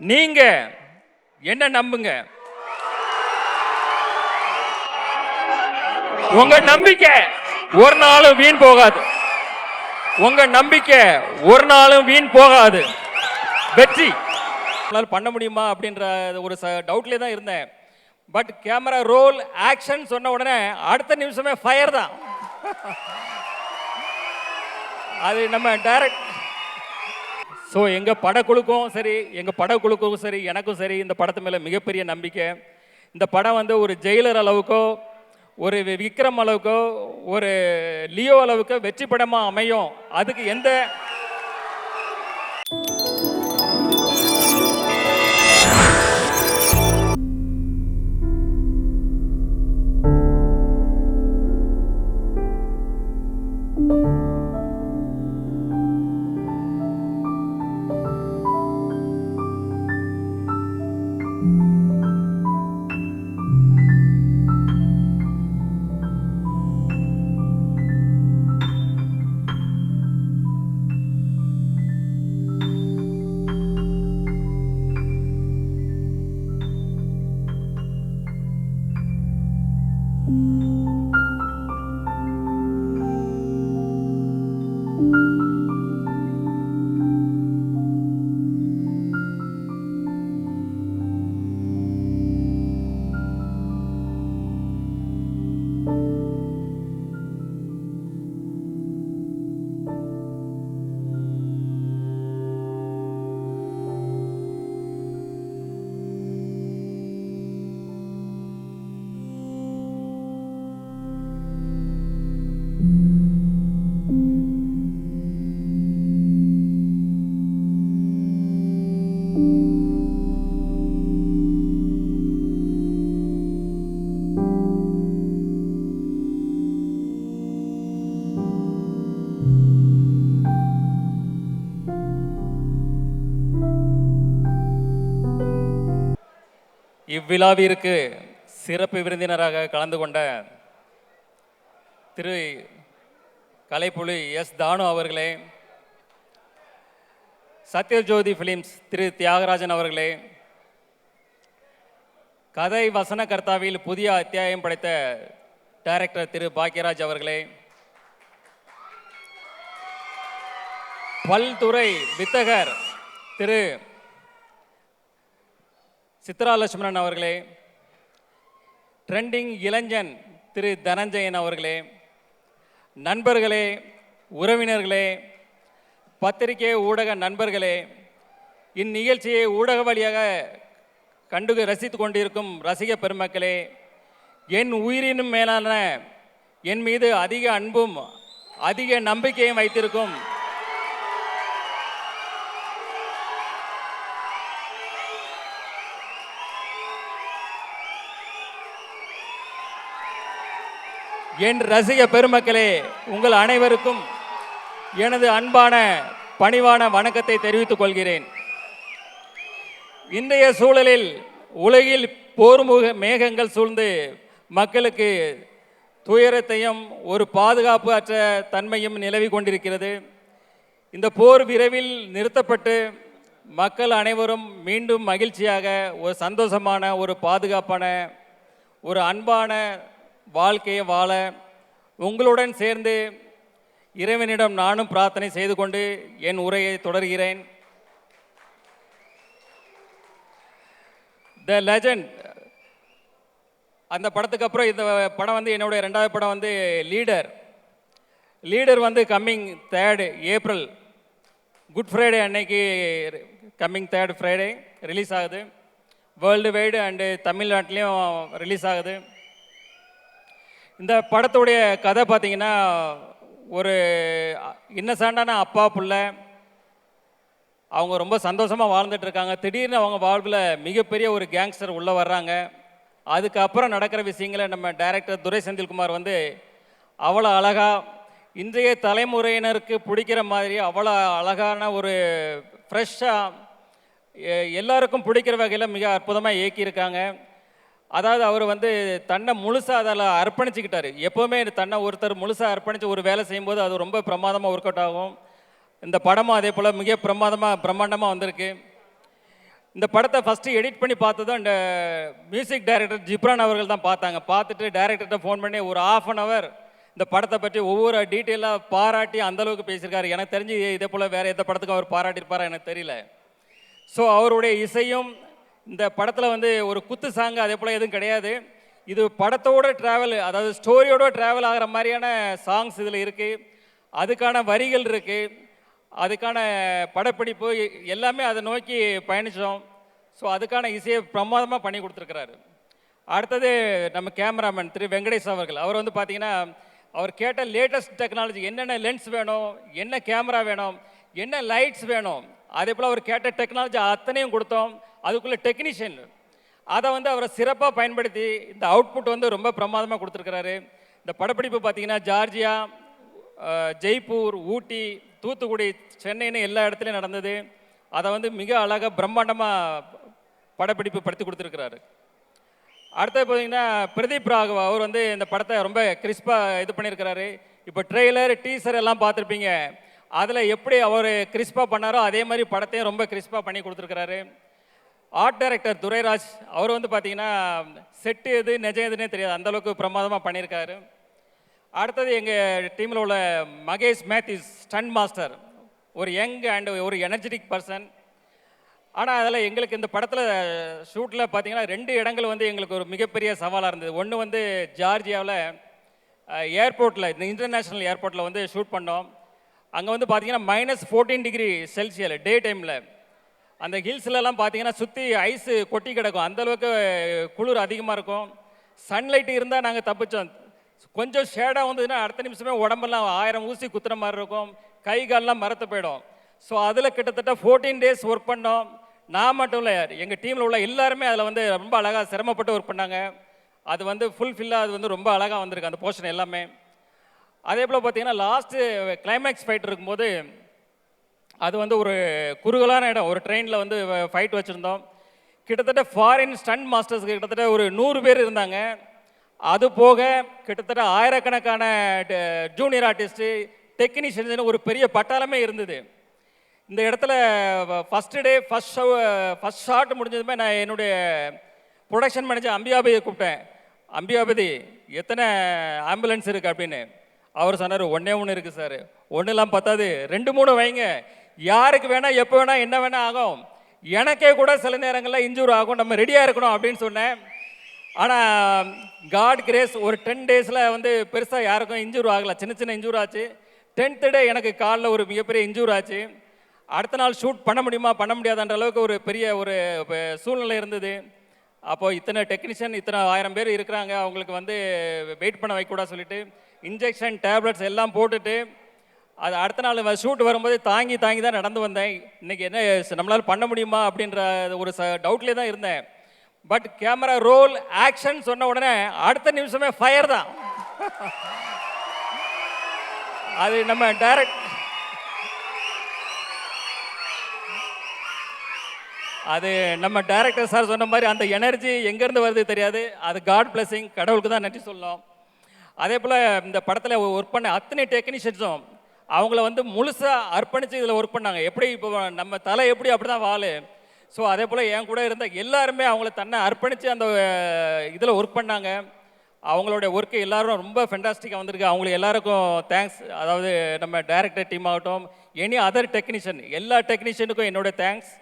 நீங்க என்ன நம்புங்க. உங்க நம்பிக்கை ஒரு நாளும் வீண் போகாது. உங்க நம்பிக்கை ஒரு நாளும் வீண் போகாது. வெற்றி பண்ண முடியுமா அப்படின்ற ஒரு டவுட்லேயே தான் இருந்தேன். பட் கேமரா ரோல் ஆக்ஷன் சொன்ன உடனே அடுத்த நிமிஷமே ஃபயர் தான். அது நம்ம டைரக்ட். ஸோ எங்கள் படக்குழுக்கும் சரி எனக்கும் சரி இந்த படத்து மேலே மிகப்பெரிய நம்பிக்கை. இந்த படம் வந்து ஒரு ஜெயிலர் அளவுக்கோ ஒரு விக்ரம் அளவுக்கோ ஒரு லியோ அளவுக்கோ வெற்றி படமாக அமையும். அதுக்கு எந்த இவ்விழாவிற்கு சிறப்பு விருந்தினராக கலந்து கொண்ட திரு கலைப்புலி எஸ் தானு அவர்களே, சத்யஜோதி ஃபிலிம்ஸ் திரு தியாகராஜன் அவர்களே, கதை வசனகர்த்தாவில் புதிய அத்தியாயம் படைத்த டைரக்டர் திரு பாக்யராஜ் அவர்களே, பல்துறை வித்தகர் திரு சித்ரா லட்சுமணன் அவர்களே, ட்ரெண்டிங் இளைஞன் திரு தனஞ்சயன் அவர்களே, நண்பர்களே, உறவினர்களே, பத்திரிகை ஊடக நண்பர்களே, இந்நிகழ்ச்சியை ஊடக வழியாக கண்டு ரசித்து கொண்டிருக்கும் ரசிக பெருமக்களே, என் உயிரினும் மேலான என் மீது அதிக அன்பும் அதிக நம்பிக்கையும் வைத்திருக்கும் என் ரசிக பெருமக்களே, உங்கள் அனைவருக்கும் எனது அன்பான பணிவான வணக்கத்தை தெரிவித்துக் கொள்கிறேன். இன்றைய சூழலில் உலகில் போர் மேகங்கள் சூழ்ந்து மக்களுக்கு துயரத்தையும் ஒரு பாதுகாப்பு அற்ற தன்மையும் நிலவி கொண்டிருக்கிறது. இந்த போர் விரைவில் நிறுத்தப்பட்டு மக்கள் அனைவரும் மீண்டும் மகிழ்ச்சியாக ஒரு சந்தோஷமான ஒரு பாதுகாப்பான ஒரு அன்பான வாழ்க்கையை வாழ உங்களுடன் சேர்ந்து இறைவனிடம் நானும் பிரார்த்தனை செய்து கொண்டு என் உரையை தொடர்கிறேன். த லெஜண்ட் அந்த படத்துக்கு அப்புறம் இந்த படம் வந்து என்னுடைய 2வது படம் வந்து லீடர் வந்து coming 3rd April good Friday அன்னைக்கு கம்மிங் 3rd ஃப்ரைடே ரிலீஸ் ஆகுது. வேர்ல்டு வைடு அண்டு தமிழ்நாட்டிலையும் ரிலீஸ் ஆகுது. இந்த படத்துடைய கதை பார்த்திங்கன்னா ஒரு இன்னசென்ட்டான அப்பா பிள்ளை, அவங்க ரொம்ப சந்தோஷமாக வாழ்ந்துட்டுருக்காங்க. திடீர்னு அவங்க வாழ்வில் மிகப்பெரிய ஒரு கேங்ஸ்டர் உள்ளே வர்றாங்க. அதுக்கப்புறம் நடக்கிற விஷயங்களை நம்ம டைரக்டர் துரை செந்தில்குமார் வந்து அவ்வளோ அழகாக இன்றைய தலைமுறையினருக்கு பிடிக்கிற மாதிரி அவ்வளோ அழகான ஒரு ஃப்ரெஷ்ஷாக எல்லாருக்கும் பிடிக்கிற வகையில் மிக அற்புதமாக இயக்கியிருக்காங்க. அதாவது அவர் வந்து தன்னை முழுசாக அதில் அர்ப்பணிச்சுக்கிட்டார். எப்போவுமே தன்னை ஒருத்தர் முழுசாக அர்ப்பணித்து ஒரு வேலை செய்யும்போது அது ரொம்ப பிரமாதமாக ஒர்க் அவுட் ஆகும். இந்த படமும் அதே போல் மிக பிரமாண்டமாக வந்திருக்கு. இந்த படத்தை ஃபஸ்ட்டு எடிட் பண்ணி பார்த்ததும் இந்த மியூசிக் டைரக்டர் ஜிப்ரான் அவர்கள் தான் பார்த்தாங்க. பார்த்துட்டு டைரக்டர்கிட்ட ஃபோன் பண்ணி ஒரு 1/2 hour இந்த படத்தை பற்றி ஒவ்வொரு டீட்டெயிலாக பாராட்டி அந்தளவுக்கு பேசியிருக்காரு. எனக்கு தெரிஞ்சு இதே போல் வேறு எந்த படத்துக்கும் அவர் பாராட்டியிருப்பாரா எனக்கு தெரியல. ஸோ அவருடைய இசையும் இந்த படத்தில் வந்து ஒரு குத்து சாங்கு அதே போல் எதுவும் கிடையாது. இது படத்தோட ட்ராவல், அதாவது ஸ்டோரியோட ட்ராவல் ஆகிற மாதிரியான சாங்ஸ் இதில் இருக்குது. அதுக்கான வரிகள் இருக்குது, அதுக்கான படப்பிடிப்பு எல்லாமே அதை நோக்கி பயணித்தோம். ஸோ அதுக்கான இசையை பிரமாதமாக பண்ணி கொடுத்துருக்கிறாரு. அடுத்தது நம்ம கேமராமேன் திரு வெங்கடேஷ் அவர்கள். அவர் வந்து பார்த்திங்கன்னா அவர் கேட்ட லேட்டஸ்ட் டெக்னாலஜி, என்னென்ன லென்ஸ் வேணும், என்ன கேமரா வேணும், என்ன லைட்ஸ் வேணும், அதே போல் அவர் கேட்ட டெக்னாலஜி அத்தனையும் கொடுத்தோம். அதுக்குள்ளே டெக்னீஷியன் அதை வந்து அவரை சிறப்பாக பயன்படுத்தி இந்த அவுட்புட் வந்து ரொம்ப பிரமாதமாக கொடுத்துருக்கிறாரு. இந்த படப்பிடிப்பு பார்த்திங்கன்னா ஜார்ஜியா, ஜெய்ப்பூர், ஊட்டி, தூத்துக்குடி, சென்னைன்னு எல்லா இடத்துலையும் நடந்தது. அதை வந்து மிக அழகாக பிரம்மாண்டமாக படப்பிடிப்பு படுத்தி கொடுத்துருக்கிறாரு. அடுத்தது பார்த்தீங்கன்னா பிரதீப் ராகவ் அவர் வந்து இந்த படத்தை ரொம்ப கிறிஸ்பாக இது பண்ணியிருக்கிறாரு. இப்போ ட்ரெய்லர், டீசர் எல்லாம் பார்த்துருப்பீங்க. அதில் எப்படி அவர் கிறிஸ்பாக பண்ணாரோ அதே மாதிரி படத்தையும் ரொம்ப கிறிஸ்பாக பண்ணி கொடுத்துருக்கிறாரு. ஆர்ட் டைரக்டர் துரைராஜ் அவர் வந்து பார்த்தீங்கன்னா செட்டு எது நிஜம் எதுன்னே தெரியாது, அந்தளவுக்கு பிரமாதமாக பண்ணியிருக்காரு. அடுத்தது எங்கள் டீமில் உள்ள மகேஷ் மேத்யூஸ், ஸ்டன் மாஸ்டர், ஒரு யங் அண்ட் ஒரு எனர்ஜெட்டிக் பர்சன். ஆனால் அதில் எங்களுக்கு இந்த படத்தில் ஷூட்டில் பார்த்தீங்கன்னா 2 இடங்கள் வந்து எங்களுக்கு ஒரு மிகப்பெரிய சவாலாக இருந்தது. ஒன்று வந்து ஜார்ஜியாவில் ஏர்போர்ட்டில், இந்த இன்டர்நேஷ்னல் ஏர்போர்ட்டில் வந்து ஷூட் பண்ணோம். அங்கே வந்து பார்த்தீங்கன்னா -14 டிகிரி செல்சியல் டே டைமில். அந்த ஹில்ஸ்லலாம் பார்த்தீங்கன்னா சுற்றி ஐஸு கொட்டி கிடக்கும், அந்தளவுக்கு குளிர் அதிகமாக இருக்கும். சன்லைட் இருந்தால் நாங்கள் தப்பிச்சோம். கொஞ்சம் ஷேடாக வந்ததுன்னா அடுத்த நிமிஷமே உடம்பெல்லாம் 1000 ஊசி குத்துற மாதிரி இருக்கும், கை கால்லாம் மரத்து போயிடும். ஸோ அதில் கிட்டத்தட்ட 14 days ஒர்க் பண்ணோம். நான் மட்டும் இல்லை, எங்கள் டீமில் உள்ள எல்லாருமே அதில் வந்து ரொம்ப அழகாக சிரமப்பட்டு ஒர்க் பண்ணாங்க. அது வந்து ஃபுல்ஃபில்லாக அது வந்து ரொம்ப அழகாக வந்திருக்கு அந்த போர்ஷன் எல்லாமே. அதே போல் பார்த்தீங்கன்னா லாஸ்ட்டு கிளைமேக்ஸ் ஃபைட் இருக்கும்போது அது வந்து ஒரு குறுகலான இடம், ஒரு ட்ரெயினில் வந்து ஃபைட் வச்சுருந்தோம். கிட்டத்தட்ட ஃபாரின் ஸ்டண்ட் மாஸ்டர்ஸ்க்கு கிட்டத்தட்ட ஒரு 100 பேர் இருந்தாங்க. அது போக கிட்டத்தட்ட ஆயிரக்கணக்கான ஜூனியர் ஆர்டிஸ்ட்டு, டெக்னீஷியன்ஸ்னு ஒரு பெரிய பட்டாளமே இருந்தது. இந்த இடத்துல ஃபஸ்ட்டு டே ஃபஸ்ட் ஷாட் முடிஞ்சதுமே நான் என்னுடைய ப்ரொடக்ஷன் மேனேஜர் அம்பியாபதியை கூப்பிட்டேன். அம்பியாபதி, எத்தனை ஆம்புலன்ஸ் இருக்குது அப்படின்னு. அவர் சொன்னார், 1 இருக்குது சார். 1 பத்தாது, 2-3 வைங்க, யாருக்கு வேணால் எப்போ வேணால் என்ன வேணால் ஆகும், எனக்கே கூட சில நேரங்களில் இன்ஜூர் ஆகும், நம்ம ரெடியாக இருக்கணும் அப்படின்னு சொன்னேன். ஆனால் காட் கிரேஸ், ஒரு 10 days வந்து பெருசாக யாருக்கும் இன்ஜூர் ஆகலை, சின்ன சின்ன இன்ஜூர் ஆச்சு. 10th day எனக்கு காலில் ஒரு மிகப்பெரிய இன்ஜூர் ஆச்சு. அடுத்த நாள் ஷூட் பண்ண முடியுமா பண்ண முடியாதுன்ற அளவுக்கு ஒரு பெரிய ஒரு சூழ்நிலை இருந்தது. அப்போது இத்தனை டெக்னீஷியன், இத்தனை 1000 பேர் இருக்கிறாங்க, அவங்களுக்கு வந்து வெயிட் பண்ண வைக்கூடாது சொல்லிட்டு இன்ஜெக்ஷன் டேப்லெட்ஸ் எல்லாம் போட்டுட்டு அது அடுத்த நாள் ஷூட் வரும்போது தாங்கி தான் நடந்து வந்தேன். இன்றைக்கி என்ன நம்மளால் பண்ண முடியுமா அப்படின்ற ஒரு டவுட்லேயே தான் இருந்தேன். பட் கேமரா ரோல் ஆக்ஷன் சொன்ன உடனே அடுத்த நிமிஷமே ஃபயர் தான். அது நம்ம டைரக்டர் சார் சொன்ன மாதிரி அந்த எனர்ஜி எங்கேருந்து வருது தெரியாது, அது காட் பிளெஸிங், கடவுளுக்கு தான் நன்றி சொல்லணும். அதே போல் இந்த படத்தில் ஒர்க் பண்ண அத்தனை டெக்னீஷியன்ஸும் அவங்கள வந்து முழுசாக அர்ப்பணித்து இதில் ஒர்க் பண்ணாங்க. எப்படி இப்போ நம்ம தலை எப்படி அப்படி தான் வாள். ஸோ அதே போல் என் கூட இருந்த எல்லாருமே அவங்கள தன்னை அர்ப்பணித்து அந்த இதில் ஒர்க் பண்ணாங்க. அவங்களுடைய ஒர்க்கு எல்லோரும் ரொம்ப ஃபென்டாஸ்டிக்காக வந்திருக்கு. அவங்களுக்கு எல்லாருக்கும் தேங்க்ஸ். அதாவது நம்ம டைரக்டர் டீம் ஆகட்டும், எனி அதர் டெக்னீஷியன், எல்லா டெக்னீஷியனுக்கும் என்னுடைய தேங்க்ஸ்,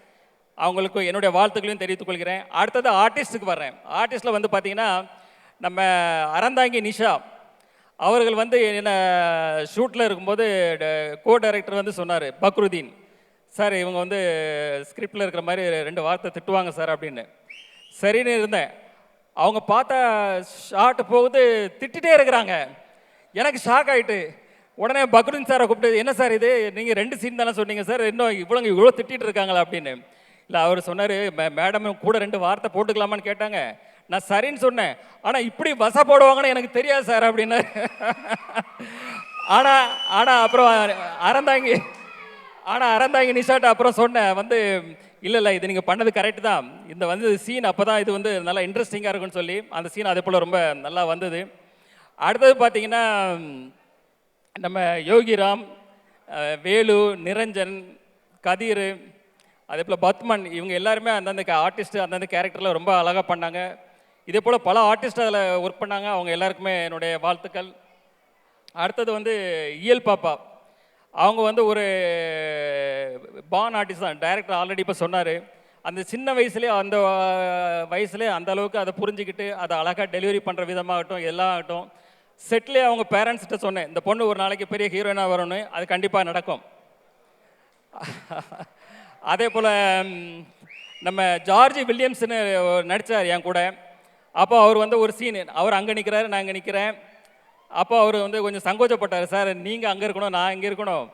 அவங்களுக்கு என்னுடைய வாழ்த்துக்களையும் தெரிவித்துக் கொள்கிறேன். அடுத்தது ஆர்டிஸ்ட்டுக்கு வர்றேன். ஆர்டிஸ்ட்டில் வந்து பார்த்திங்கன்னா நம்ம அறந்தாங்கி நிஷா அவர்கள் வந்து என்ன ஷூட்டில் இருக்கும்போது கோ டைரக்டர் வந்து சொன்னார், பக்ருதீன் சார் இவங்க வந்து ஸ்கிரிப்டில் இருக்கிற மாதிரி 2 வார்த்தை திட்டுவாங்க சார் அப்படின்னு. சரின்னு இருந்தேன். அவங்க பார்த்தா ஷார்ட் போகுது, திட்டிகிட்டே இருக்கிறாங்க. எனக்கு ஷாக் ஆகிட்டு உடனே பக்ருதீன் சாரை கூப்பிட்டு, என்ன சார் இது, நீங்கள் 2 சீன் தானே சொன்னீங்க சார், இன்னும் இவ்வளோ திட்டிகிட்டு இருக்காங்களா அப்படின்னு. இல்லை அவர் சொன்னார், மேடம் கூட 2 வார்த்தை போட்டுக்கலாமான்னு கேட்டாங்க. நான் சரின்னு சொன்னேன். ஆனால் இப்படி வச போடுவாங்கன்னு எனக்கு தெரியாது சார் அப்படின்னு. ஆனால் அப்புறம் அறந்தாங்கி நிஷாட்ட அப்புறம் சொன்னேன் வந்து, இல்லை இது நீங்கள் பண்ணது கரெக்டு தான், இந்த வந்து சீன் அப்போ தான் இது வந்து நல்லா இன்ட்ரெஸ்டிங்காக இருக்குன்னு சொல்லி அந்த சீன் அதே போல் ரொம்ப நல்லா வந்தது. அடுத்தது பார்த்திங்கன்னா நம்ம யோகிராம், வேலு, நிரஞ்சன், கதிர், அதே போல் பத்மன், இவங்க எல்லாருமே அந்தந்த ஆர்டிஸ்ட்டு அந்தந்த கேரக்டரில் ரொம்ப அழகாக பண்ணாங்க. இதே போல் பல ஆர்டிஸ்ட் அதில் ஒர்க் பண்ணாங்க. அவங்க எல்லாருக்குமே என்னுடைய வாழ்த்துக்கள். அடுத்தது வந்து இயல் பாப்பா, அவங்க வந்து ஒரு பார்ன் ஆர்டிஸ்ட் தான். டைரக்டர் ஆல்ரெடி இப்போ சொன்னார். அந்த சின்ன வயசுலேயே அந்த வயசுலேயே அந்த அளவுக்கு அதை புரிஞ்சுக்கிட்டு அதை அழகாக டெலிவரி பண்ணுற விதமாகட்டும் எல்லாம் ஆகட்டும். செட்லேயே அவங்க பேரண்ட்ஸ்கிட்ட சொன்னேன், இந்த பொண்ணு ஒரு நாளைக்கு பெரிய ஹீரோயினாக வரணும்னு. அது கண்டிப்பாக நடக்கும். அதே போல் நம்ம ஜார்ஜ் வில்லியம்ஸ்னு நடித்தார் என் கூட. அப்போ அவர் வந்து ஒரு சீனு, அவர் அங்கே நிற்கிறாரு, நான் இங்கே நிற்கிறேன். அப்போ அவர் வந்து கொஞ்சம் சங்கோச்சப்பட்டார். சார் நீங்கள் அங்கே இருக்கணும், நான் இங்கே இருக்கணும்,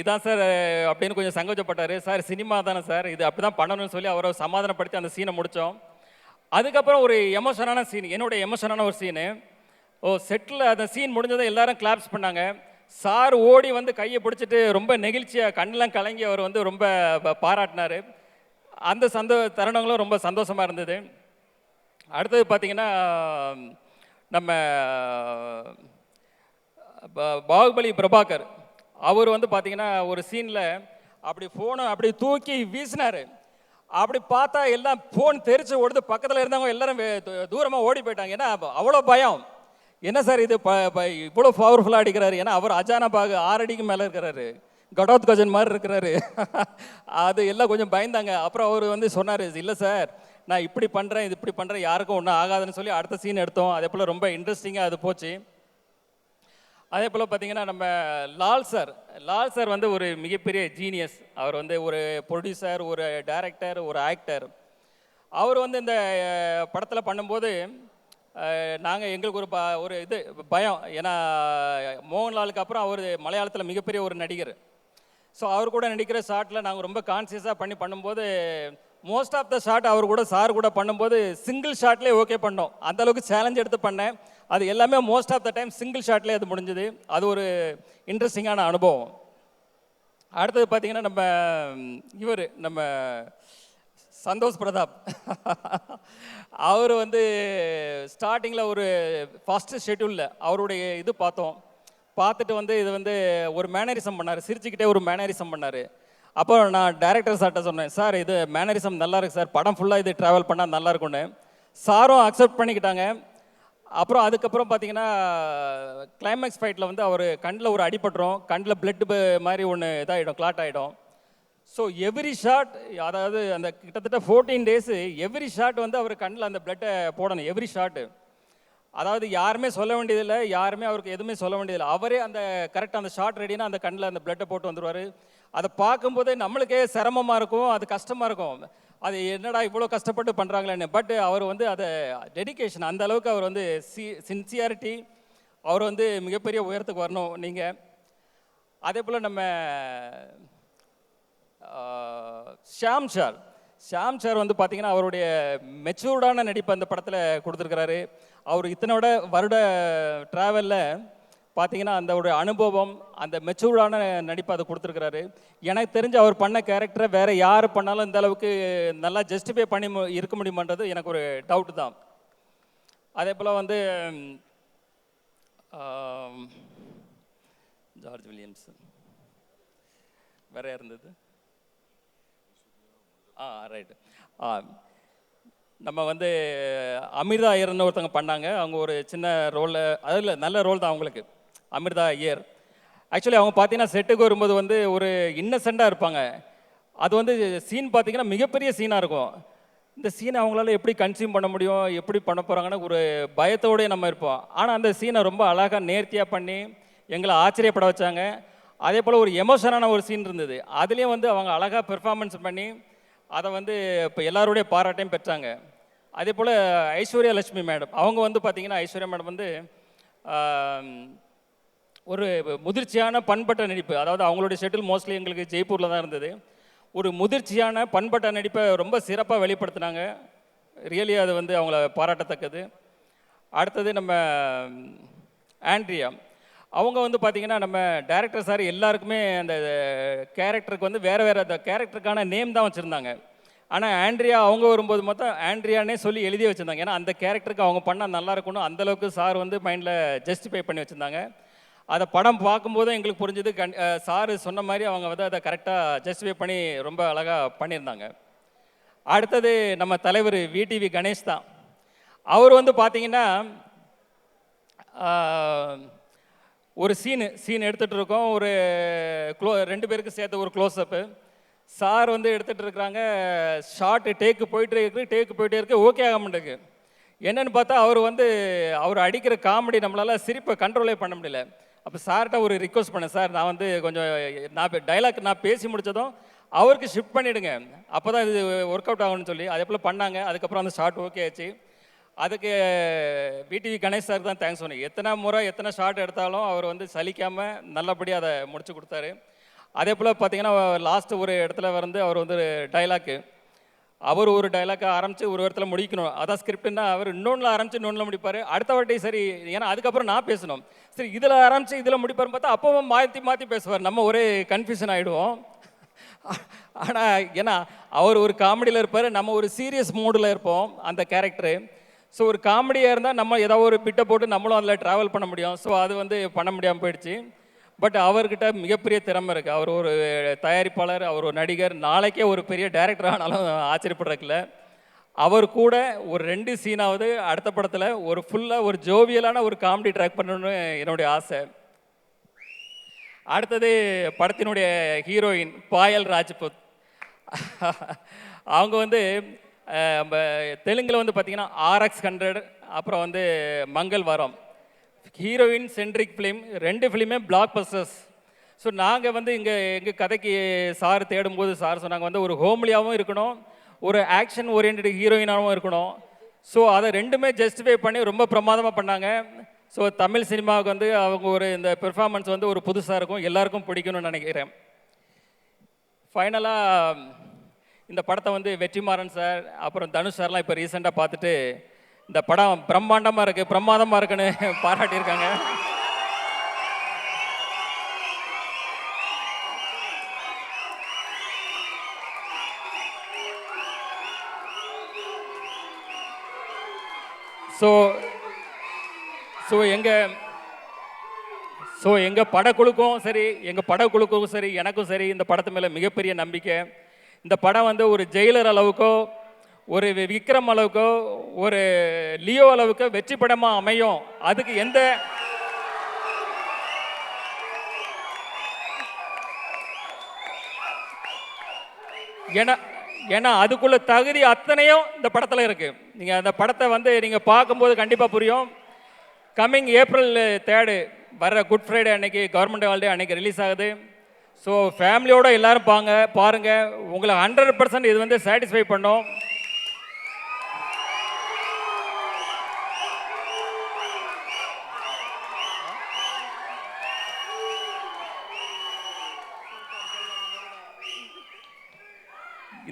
இதான் சார் அப்படின்னு கொஞ்சம் சங்கோச்சப்பட்டார். சார் சினிமா தானே சார், இது அப்படி தான் பண்ணணும்னு சொல்லி அவரை சமாதானப்படுத்தி அந்த சீனை முடித்தோம். அதுக்கப்புறம் ஒரு எமோஷனான சீன், என்னோட எமோஷனான ஒரு சீனு. செட்டில் அந்த சீன் முடிஞ்சதை எல்லாரும் கிளாப்ஸ் பண்ணாங்க. சார் ஓடி வந்து கையை பிடிச்சிட்டு ரொம்ப நெகிழ்ச்சியாக கண்ணெலாம் கலங்கி அவர் வந்து ரொம்ப பாராட்டினார். அந்த தருணங்களும் ரொம்ப சந்தோஷமாக இருந்தது. அடுத்தது பார்த்திங்கன்னா, நம்ம பாகுபலி பிரபாகர், அவர் வந்து பார்த்திங்கன்னா ஒரு சீனில் அப்படி ஃபோனை அப்படி தூக்கி வீசினார். அப்படி பார்த்தா எல்லாம் ஃபோன் தெரிச்சு ஓடுது. பக்கத்தில் இருந்தவங்க எல்லாரும் தூரமாக ஓடி போயிட்டாங்க. ஏன்னா அவ்வளோ பயம். என்ன சார் இது இவ்வளோ பவர்ஃபுல்லாக அடிக்கிறாரு? ஏன்னா அவர் அஜானபாகு 6 அடிக்கு மேலே இருக்கிறாரு, கடோத் கஜன் மாதிரி இருக்கிறாரு. அது எல்லாம் கொஞ்சம் பயந்தாங்க. அப்புறம் அவர் வந்து சொன்னார், இல்லை சார் நான் இப்படி பண்ணுறேன், இது இப்படி பண்ணுறேன், யாருக்கும் ஒன்றும் ஆகாதுன்னு சொல்லி அடுத்த சீன் எடுத்தோம். அதே போல் ரொம்ப இன்ட்ரெஸ்டிங்காக அது போச்சு. அதே போல் பார்த்திங்கன்னா, நம்ம லால் சார் வந்து ஒரு மிகப்பெரிய ஜீனியஸ். அவர் வந்து ஒரு ப்ரொடியூசர், ஒரு டைரக்டர், ஒரு ஆக்டர். அவர் வந்து இந்த படத்தில் பண்ணும்போது நாங்கள் எங்களுக்கு ஒரு இது பயம். ஏன்னா மோகன்லாலுக்கு அப்புறம் அவர் மலையாளத்தில் மிகப்பெரிய ஒரு நடிகர். ஸோ அவர் கூட நடிக்கிற ஷாட்டில் நாங்கள் ரொம்ப கான்சியஸாக பண்ணும்போது மோஸ்ட் ஆஃப் த ஷாட் அவர் கூட சார் கூட பண்ணும்போது சிங்கிள் ஷாட்லேயே ஓகே பண்ணோம். அந்தளவுக்கு சேலஞ்ச் எடுத்து பண்ணேன். அது எல்லாமே most of the time single ஷாட்லேயே அது முடிஞ்சுது. அது ஒரு இன்ட்ரெஸ்டிங்கான அனுபவம். அடுத்தது பார்த்திங்கன்னா, நம்ம சந்தோஷ் பிரதாப், அவர் வந்து ஸ்டார்டிங்கில் ஒரு ஃபஸ்ட்டு ஷெட்யூலில் அவருடைய இது பார்த்துட்டு வந்து இது வந்து ஒரு மேனரிசம் பண்ணார், சிரிச்சுக்கிட்டே ஒரு மேனரிசம் பண்ணார். அப்போ நான் டைரக்டர் சார்கிட்ட சொன்னேன், சார் இது மேனரிசம் நல்லா இருக்கு சார், படம் ஃபுல்லாக இது ட்ராவல் பண்ணால் நல்லா இருக்கும்னு. சாரும் அக்செப்ட் பண்ணிக்கிட்டாங்க. அப்புறம் அதுக்கப்புறம் பார்த்தீங்கன்னா, கிளைமேக்ஸ் ஃபைட்டில் வந்து அவர் கண்ணில் ஒரு அடிபட்டுரும், கண்ணில் பிளட் மாதிரி ஒன்று இதாகிடும், கிளாட் ஆகிடும். ஸோ எவ்ரி ஷாட், அதாவது அந்த கிட்டத்தட்ட 14 டேஸு எவ்ரி ஷாட் வந்து அவர் கண்ணில் அந்த பிளட்டை போடணும், எவ்ரி ஷாட்டு. அதாவது யாருமே சொல்ல வேண்டியதில்லை, யாருமே அவருக்கு எதுவுமே சொல்ல வேண்டியதில்லை. அவரே அந்த கரெக்டாக அந்த ஷாட் ரெடினா அந்த கண்ணில் அந்த பிளட்டை போட்டு வந்துடுவார். அதை பார்க்கும்போதே நம்மளுக்கே சிரமமாக இருக்கும், அது கஷ்டமாக இருக்கும். அது என்னடா இவ்வளோ கஷ்டப்பட்டு பண்ணுறாங்களேன்னு. பட் அவர் வந்து அதை டெடிக்கேஷன், அந்த அளவுக்கு அவர் வந்து சின்சியாரிட்டி, அவர் வந்து மிகப்பெரிய உயரத்துக்கு வரணும் நீங்கள். அதே போல் நம்ம ஷாம் சார் வந்து பார்த்தீங்கன்னா, அவருடைய மெச்சூர்டான நடிப்பு அந்த படத்தில் கொடுத்துருக்கிறாரு. அவர் இத்தனோட வருட ட்ராவலில் பார்த்தீங்கன்னா அந்த ஒரு அனுபவம், அந்த மெச்சூர்டான நடிப்பு அதை கொடுத்துருக்கிறாரு. எனக்கு தெரிஞ்சு அவர் பண்ண கேரக்டரை வேறு யார் பண்ணாலும் இந்த அளவுக்கு நல்லா ஜஸ்டிஃபை பண்ணி இருக்க முடியுமான்றது எனக்கு ஒரு டவுட்டு தான். அதே போல் வந்து ஜார்ஜ் வில்லியம்ஸ் வேற இருந்தது. ரைட்டு. நம்ம வந்து அமிர்தா ஐயர்னு ஒருத்தவங்க பண்ணாங்க. அவங்க ஒரு சின்ன ரோலில், அதில் நல்ல ரோல் தான் அவங்களுக்கு, அமிர்தா ஐயர். ஆக்சுவலி அவங்க பார்த்தீங்கன்னா செட்டுக்கு வரும்போது வந்து ஒரு இன்னசென்ட்டாக இருப்பாங்க. அது வந்து சீன் பார்த்தீங்கன்னா மிகப்பெரிய சீனாக இருக்கும். இந்த சீனை அவங்களால எப்படி கன்சியூம் பண்ண முடியும், எப்படி பண்ண போகிறாங்கன்னு ஒரு பயத்தோடய நம்ம இருப்போம். ஆனால் அந்த சீனை ரொம்ப அழகாக நேர்த்தியாக பண்ணி எங்களை ஆச்சரியப்பட வச்சாங்க. அதே போல் ஒரு எமோஷனான ஒரு சீன் இருந்தது, அதுலேயும் வந்து அவங்க அழகாக பெர்ஃபார்மன்ஸ் பண்ணி அதை வந்து இப்போ எல்லாருடைய பாராட்டையும் பெற்றாங்க. அதே போல் ஐஸ்வர்யா லட்சுமி மேடம், அவங்க வந்து பார்த்திங்கன்னா, ஐஸ்வர்யா மேடம் வந்து ஒரு முதிர்ச்சியான பண்பட்ட நடிப்பு, அதாவது அவங்களுடைய ஷெட்யூல் மோஸ்ட்லி எங்களுக்கு ஜெய்ப்பூரில் தான் இருந்தது. ஒரு முதிர்ச்சியான பண்பட்ட நடிப்பை ரொம்ப சிறப்பாக வெளிப்படுத்தினாங்க. ரியலி அது வந்து அவங்கள பாராட்டத்தக்கது. அடுத்தது நம்ம ஆண்ட்ரியா, அவங்க வந்து பார்த்திங்கன்னா, நம்ம டைரக்டர் சார் எல்லாருக்குமே அந்த கேரக்டருக்கு வந்து வேறு அந்த கேரக்டருக்கான நேம் தான் வச்சுருந்தாங்க. ஆனால் ஆண்ட்ரியா அவங்க வரும்போது மொத்தம் ஆண்ட்ரியானே சொல்லி எழுதி வச்சுருந்தாங்க. ஏன்னா அந்த கேரக்டருக்கு அவங்க பண்ணால் நல்லா இருக்கணும், அந்தளவுக்கு சார் வந்து மைண்டில் ஜஸ்டிஃபை பண்ணி வச்சுருந்தாங்க. அதை படம் பார்க்கும்போது எங்களுக்கு புரிஞ்சது. சாரு சொன்ன மாதிரி அவங்க வந்து அதை கரெக்டாக ஜஸ்டிஃபை பண்ணி ரொம்ப அழகாக பண்ணியிருந்தாங்க. அடுத்தது நம்ம தலைவர் விடிவி கணேஷ் தான். அவர் வந்து பார்த்தீங்கன்னா ஒரு சீன் எடுத்துகிட்டு இருக்கோம். ஒரு 2 பேருக்கு சேர்த்து ஒரு க்ளோஸ்அப்பு. சார் வந்து எடுத்துகிட்டு இருக்கிறாங்க. ஷார்ட்டு டேக்கு போயிட்டே இருக்கு. ஓகே ஆக மாட்டேங்குது. என்னன்னு பார்த்தா அவர் அடிக்கிற காமெடி நம்மளால் சிரிப்பை கண்ட்ரோலே பண்ண முடியல. அப்போ சார்கிட்ட ஒரு ரிக்வஸ்ட் பண்ணேன். சார் நான் வந்து கொஞ்சம் டைலாக் நான் பேசி முடித்ததும் அவருக்கு ஷிஃப்ட் பண்ணிவிடுங்க, அப்போ தான் இது ஒர்க் அவுட் ஆகும்னு சொல்லி அதே போல் பண்ணாங்க. அதுக்கப்புறம் அந்த ஷார்ட் ஓகே ஆச்சு. அதுக்கு விடிவி கணேஷ் சார் தான் தேங்க்ஸ் சொன்னேன். எத்தனை ஷார்ட் எடுத்தாலும் அவர் வந்து சலிக்காமல் நல்லபடியாக அதை முடிச்சு கொடுத்தாரு. அதே போல் பார்த்தீங்கன்னா லாஸ்ட்டு ஒரு இடத்துல அவர் வந்து டைலாக்கு அவர் ஒரு டைலாக்கை ஆரம்பித்து ஒரு இடத்துல முடிக்கணும். அதான் ஸ்கிரிப்டுன்னா அவர் இன்னொன்றில் ஆரம்பித்து இன்னொன்றில் முடிப்பார். அடுத்த வாட்டி சரி, ஏன்னா அதுக்கப்புறம் நான் பேசணும். சரி இதில் ஆரம்பித்து இதில் முடிப்பார்னு பார்த்தா அப்போவும் மாற்றி பேசுவார். நம்ம ஒரே கன்ஃபியூஷன் ஆகிடுவோம். ஆனால் ஏன்னா அவர் ஒரு காமெடியில் இருப்பார், நம்ம ஒரு சீரியஸ் மூடில் இருப்போம் அந்த கேரக்டரு. ஸோ ஒரு காமெடியாக இருந்தால் நம்ம ஏதாவது ஒரு பிட்டை போட்டு நம்மளும் அதில் ட்ராவல் பண்ண முடியும். ஸோ அது வந்து பண்ண முடியாமல் போயிடுச்சு. பட் அவர்கிட்ட மிகப்பெரிய திறமை இருக்குது. அவர் ஒரு தயாரிப்பாளர், அவர் ஒரு நடிகர், நாளைக்கே ஒரு பெரிய டைரக்டர் ஆனாலும் ஆச்சரியப்படுறதுல. அவர் கூட ஒரு 2 சீனாவது அடுத்த படத்தில் ஒரு ஃபுல்லாக ஒரு ஜோவியலான ஒரு காமெடி ட்ராக் பண்ணணும்னு என்னுடைய ஆசை. அடுத்தது படத்தினுடைய ஹீரோயின் பாயல் ராஜ்புத். அவங்க வந்து தெலுங்கில் வந்து பார்த்திங்கன்னா RX100, அப்புறம் வந்து மங்கள் வாரம், ஹீரோயின் சென்ட்ரிக் ஃபிலிம். 2 ஃபிலிமே பிளாக் பஸ்டர்ஸ். ஸோ நாங்கள் வந்து எங்கள் கதைக்கு சார் தேடும்போது சார் சொன்னாங்க வந்து ஒரு ஹோம்லியாகவும் இருக்கணும், ஒரு ஆக்ஷன் ஓரியன்ட் ஹீரோயினாகவும் இருக்கணும். ஸோ அதை 2மே ஜஸ்டிஃபை பண்ணி ரொம்ப பிரமாதமாக பண்ணாங்க. ஸோ தமிழ் சினிமாவுக்கு வந்து அவங்க இந்த பெர்ஃபார்மன்ஸ் வந்து ஒரு புதுசாக இருக்கும், எல்லாருக்கும் பிடிக்கணும்னு நினைக்கிறேன். ஃபைனலாக இந்த படத்தை வந்து வெற்றிமாறன் சார் அப்புறம் தனுஷ் சார்லாம் இப்போ ரீசெண்டாக பார்த்துட்டு இந்த படம் பிரமாதமாக இருக்குன்னு பாராட்டியிருக்காங்க. எங்கள் படக்குழுக்கும் சரி எனக்கும் சரி இந்த படத்து மேலே மிகப்பெரிய நம்பிக்கை. இந்த படம் வந்து ஒரு ஜெயிலர் அளவுக்கோ, ஒரு விக்ரம் அளவுக்கோ, ஒரு லியோ அளவுக்கோ வெற்றி படமாக அமையும். அதுக்கு ஏன்னா அதுக்குள்ள தகுதி அத்தனையும் இந்த படத்தில் இருக்குது. நீங்கள் அந்த படத்தை வந்து நீங்கள் பார்க்கும்போது கண்டிப்பாக புரியும். கம்மிங் April 3 வர குட் ஃப்ரைடே அன்னைக்கு, கவர்மெண்ட் ஹாலிடே அன்னைக்கு ரிலீஸ் ஆகுது. ஸோ ஃபேமிலியோடு எல்லோரும் பாருங்கள். உங்களை 100% இது வந்து சாட்டிஸ்ஃபை பண்ணும்.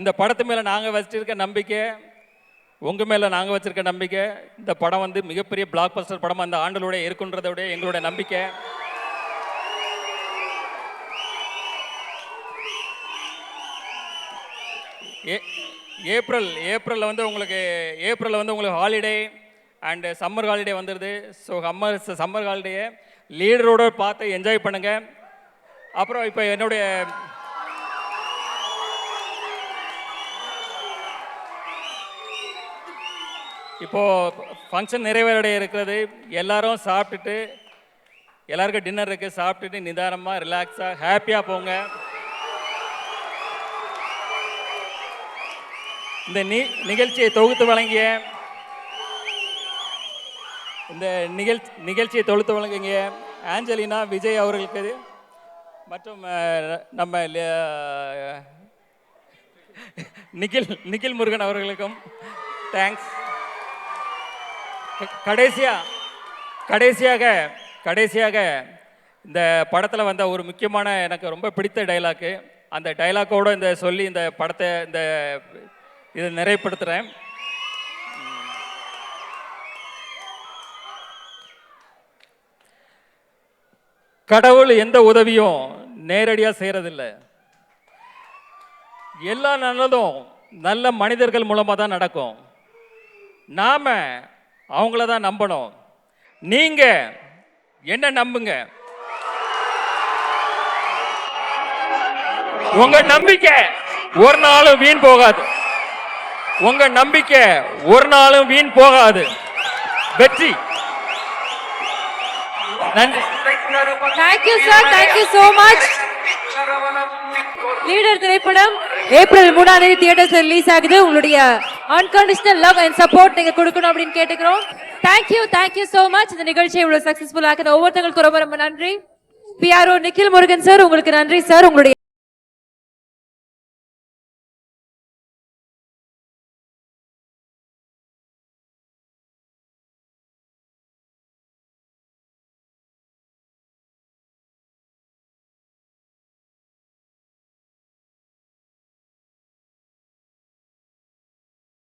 இந்த படத்து மேலே நாங்கள் வச்சிருக்க நம்பிக்கை, உங்கள் மேலே நாங்கள் வச்சிருக்க நம்பிக்கை, இந்த படம் வந்து மிகப்பெரிய பிளாக் பஸ்டர் படமாக அந்த ஆண்டலோட இருக்குன்றதோட எங்களோட நம்பிக்கை. ஏப்ரலில் வந்து உங்களுக்கு ஹாலிடே அண்டு சம்மர் ஹாலிடே வந்துடுது. ஸோ சம்மர் ஹாலிடேயை லீடரோடு பார்த்து என்ஜாய் பண்ணுங்கள். அப்புறம் இப்போ என்னுடைய இப்போது ஃபங்க்ஷன் நிறைவேறடைய இருக்கிறது. எல்லாரும் சாப்பிட்டுட்டு, எல்லாருக்கும் டின்னர் இருக்குது, சாப்பிட்டுட்டு நிதானமாக ரிலாக்ஸாக ஹாப்பியாக போங்க. இந்த நிகழ்ச்சியை தொகுத்து வழங்கிய ஆஞ்சலினா விஜய் அவர்களுக்கு மற்றும் நம்ம நிகில் முருகன் அவர்களுக்கும் தேங்க்ஸ். கடைசியாக இந்த படத்தில் வந்த ஒரு முக்கியமான எனக்கு ரொம்ப பிடித்த டைலாக்கு, அந்த டைலாக்கோடு சொல்லி இந்த படத்தை இதை நிறைவுபடுத்துகிறேன். கடவுள் எந்த உதவியும் நேரடியாக செய்கிறதில்லை. எல்லா நல்லதும் நல்ல மனிதர்கள் மூலமாக தான் நடக்கும். நாம் அவங்கள தான் நம்பணும். நீங்கள் என்ன நம்புங்க. உங்க நம்பிக்கை ஒரு நாளும் வீண் போகாது. உங்க நம்பிக்கை ஒரு நாளும் வீண் போகாது. வெற்றி. நன்றி. Thank you sir, thank you so much. Leader திரைப்படம் ஏப்ரல் 3ஆம் தேதி தியேட்டர்ஸ் ரிலீஸ் ஆகுது. உங்களுடைய அன்கண்டிஷனல் லவ் அண்ட் சப்போர்ட் நீங்க கொடுக்கணும் அப்படின்னு கேட்டுக்கிறோம். Thank you so much. இந்த நிகழ்ச்சியை இவ்வளவு சக்சஸ்ஃபுல் ஆக்குற ஒவ்வொருத்தங்களுக்கும் ரொம்ப ரொம்ப நன்றி. PRO நிக்கில் முருகன் சார் உங்களுக்கு நன்றி சார். உங்களுடைய